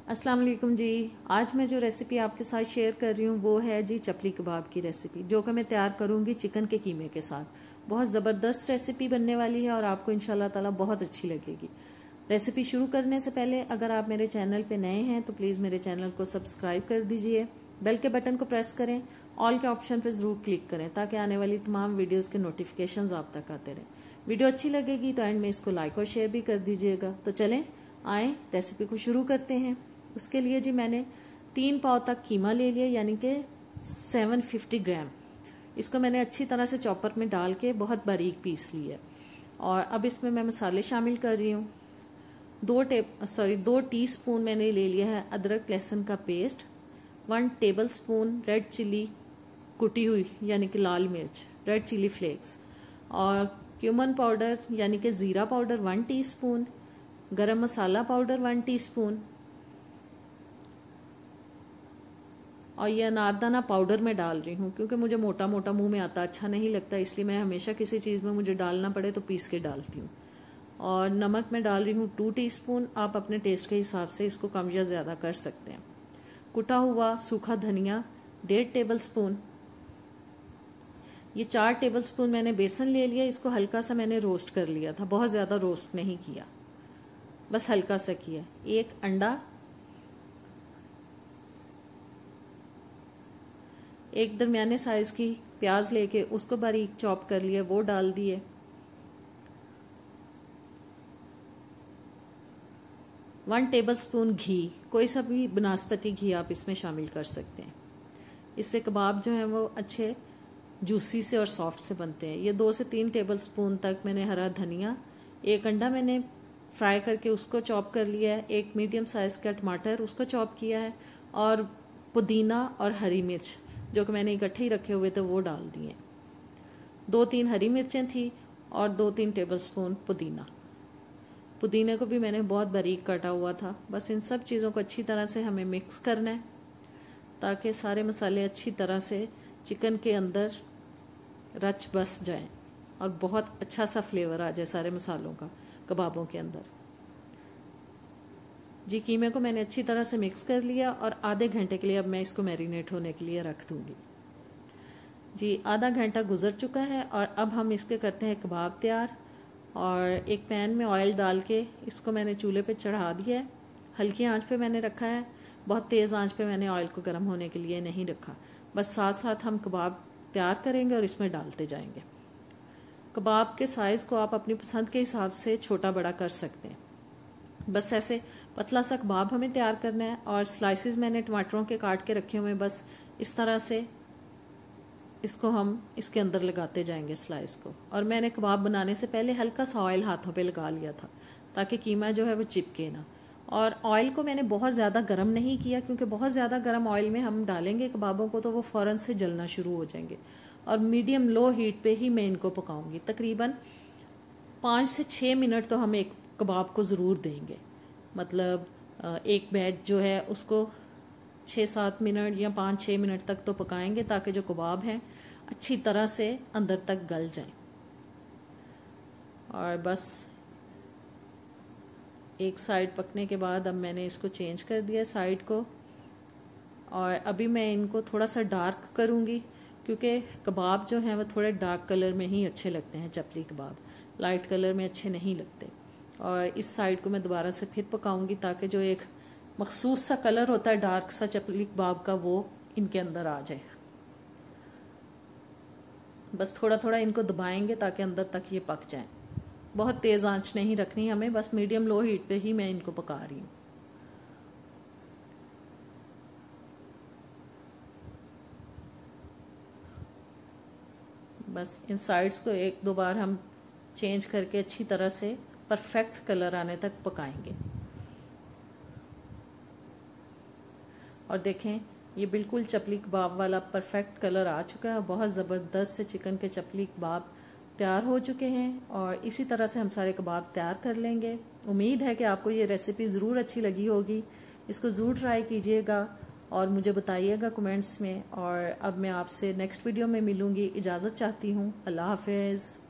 अस्सलाम वालेकुम जी। आज मैं जो रेसिपी आपके साथ शेयर कर रही हूँ वो है जी चपली कबाब की रेसिपी, जो कि मैं तैयार करूँगी चिकन के कीमे के साथ। बहुत ज़बरदस्त रेसिपी बनने वाली है और आपको इंशाल्लाह ताला बहुत अच्छी लगेगी। रेसिपी शुरू करने से पहले अगर आप मेरे चैनल पे नए हैं तो प्लीज़ मेरे चैनल को सब्सक्राइब कर दीजिए, बेल के बटन को प्रेस करें, ऑल के ऑप्शन पर ज़रूर क्लिक करें ताकि आने वाली तमाम वीडियोज़ के नोटिफिकेशन आप तक आते रहें। वीडियो अच्छी लगेगी तो एंड में इसको लाइक और शेयर भी कर दीजिएगा। तो चलें आए रेसिपी को शुरू करते हैं। उसके लिए जी मैंने 3 पाव तक कीमा ले लिया, यानी कि 750 ग्राम। इसको मैंने अच्छी तरह से चॉपर में डाल के बहुत बारीक पीस लिया। और अब इसमें मैं मसाले शामिल कर रही हूँ। 2 टीस्पून मैंने ले लिया है अदरक लहसुन का पेस्ट, 1 टेबलस्पून रेड चिली कुटी हुई यानी कि लाल मिर्च, रेड चिली फ्लेक्स, और क्यूमन पाउडर यानी कि ज़ीरा पाउडर 1 टीस्पून, गरम मसाला पाउडर 1 टीस्पून, और ये अनारदाना पाउडर मैं डाल रही हूँ क्योंकि मुझे मोटा मोटा मुंह में आता अच्छा नहीं लगता, इसलिए मैं हमेशा किसी चीज़ में मुझे डालना पड़े तो पीस के डालती हूँ। और नमक मैं डाल रही हूँ 2 टीस्पून। आप अपने टेस्ट के हिसाब से इसको कम या ज़्यादा कर सकते हैं। कुटा हुआ सूखा धनिया 1.5 टेबलस्पून। ये 4 टेबलस्पून मैंने बेसन ले लिया। इसको हल्का सा मैंने रोस्ट कर लिया था, बहुत ज़्यादा रोस्ट नहीं किया, बस हल्का सा किया। 1 अंडा, 1 दरमियाने साइज की प्याज लेके उसको बारीक चॉप कर लिया, वो डाल दिए। 1 टेबलस्पून घी, कोई सा भी बनास्पति घी आप इसमें शामिल कर सकते हैं। इससे कबाब जो है वो अच्छे जूसी से और सॉफ्ट से बनते हैं। ये 2 से 3 टेबलस्पून तक मैंने हरा धनिया, 1 अंडा मैंने फ्राई करके उसको चॉप कर लिया है, 1 मीडियम साइज का टमाटर उसको चॉप किया है, और पुदीना और हरी मिर्च जो कि मैंने इकट्ठे ही रखे हुए थे वो डाल दिए। 2-3 हरी मिर्चें थी और 2-3 टेबलस्पून पुदीना। पुदीने को भी मैंने बहुत बारीक काटा हुआ था। बस इन सब चीज़ों को अच्छी तरह से हमें मिक्स करना है ताकि सारे मसाले अच्छी तरह से चिकन के अंदर रच बस जाएं और बहुत अच्छा सा फ्लेवर आ जाए सारे मसालों का कबाबों के अंदर। जी कीमे को मैंने अच्छी तरह से मिक्स कर लिया और आधे घंटे के लिए अब मैं इसको मैरिनेट होने के लिए रख दूंगी। जी आधा घंटा गुजर चुका है और अब हम इसके करते हैं कबाब तैयार। और एक पैन में ऑयल डाल के इसको मैंने चूल्हे पे चढ़ा दिया है। हल्की आंच पे मैंने रखा है, बहुत तेज़ आंच पे मैंने ऑयल को गर्म होने के लिए नहीं रखा। बस साथ साथ हम कबाब तैयार करेंगे और इसमें डालते जाएंगे। कबाब के साइज़ को आप अपनी पसंद के हिसाब से छोटा बड़ा कर सकते हैं। बस ऐसे पतला सा कबाब हमें तैयार करना है। और स्लाइसेस मैंने टमाटरों के काट के रखे हुए, बस इस तरह से इसको हम इसके अंदर लगाते जाएंगे स्लाइस को। और मैंने कबाब बनाने से पहले हल्का सा ऑयल हाथों पे लगा लिया था ताकि कीमा जो है वो चिपके ना। और ऑयल को मैंने बहुत ज़्यादा गर्म नहीं किया क्योंकि बहुत ज़्यादा गर्म ऑयल में हम डालेंगे कबाबों को तो वो फ़ौरन से जलना शुरू हो जाएंगे। और मीडियम लो हीट पे ही मैं इनको पकाऊंगी। तकरीबन 5 से 6 मिनट तो हम एक कबाब को ज़रूर देंगे। मतलब एक बैच जो है उसको 6-7 मिनट या 5-6 मिनट तक तो पकाएंगे ताकि जो कबाब हैं अच्छी तरह से अंदर तक गल जाएं। और बस एक साइड पकने के बाद अब मैंने इसको चेंज कर दिया साइड को। और अभी मैं इनको थोड़ा सा डार्क करूँगी क्योंकि कबाब जो हैं वो थोड़े डार्क कलर में ही अच्छे लगते हैं। चपली कबाब लाइट कलर में अच्छे नहीं लगते। और इस साइड को मैं दोबारा से फिर पकाऊंगी ताकि जो एक मखसूस सा कलर होता है डार्क सा चपली कबाब का वो इनके अंदर आ जाए। बस थोड़ा थोड़ा इनको दबाएंगे ताकि अंदर तक ये पक जाए। बहुत तेज़ आंच नहीं रखनी हमें, बस मीडियम लो हीट पे ही मैं इनको पका रही हूँ। बस इन साइड्स को 1-2 बार हम चेंज करके अच्छी तरह से परफेक्ट कलर आने तक पकाएंगे। और देखें ये बिल्कुल चपली कबाब वाला परफेक्ट कलर आ चुका है। बहुत ज़बरदस्त से चिकन के चपली कबाब तैयार हो चुके हैं। और इसी तरह से हम सारे कबाब तैयार कर लेंगे। उम्मीद है कि आपको ये रेसिपी ज़रूर अच्छी लगी होगी। इसको ज़रूर ट्राई कीजिएगा और मुझे बताइएगा कमेंट्स में। और अब मैं आपसे नेक्स्ट वीडियो में मिलूँगी। इजाज़त चाहती हूँ। अल्लाह हाफ़िज़।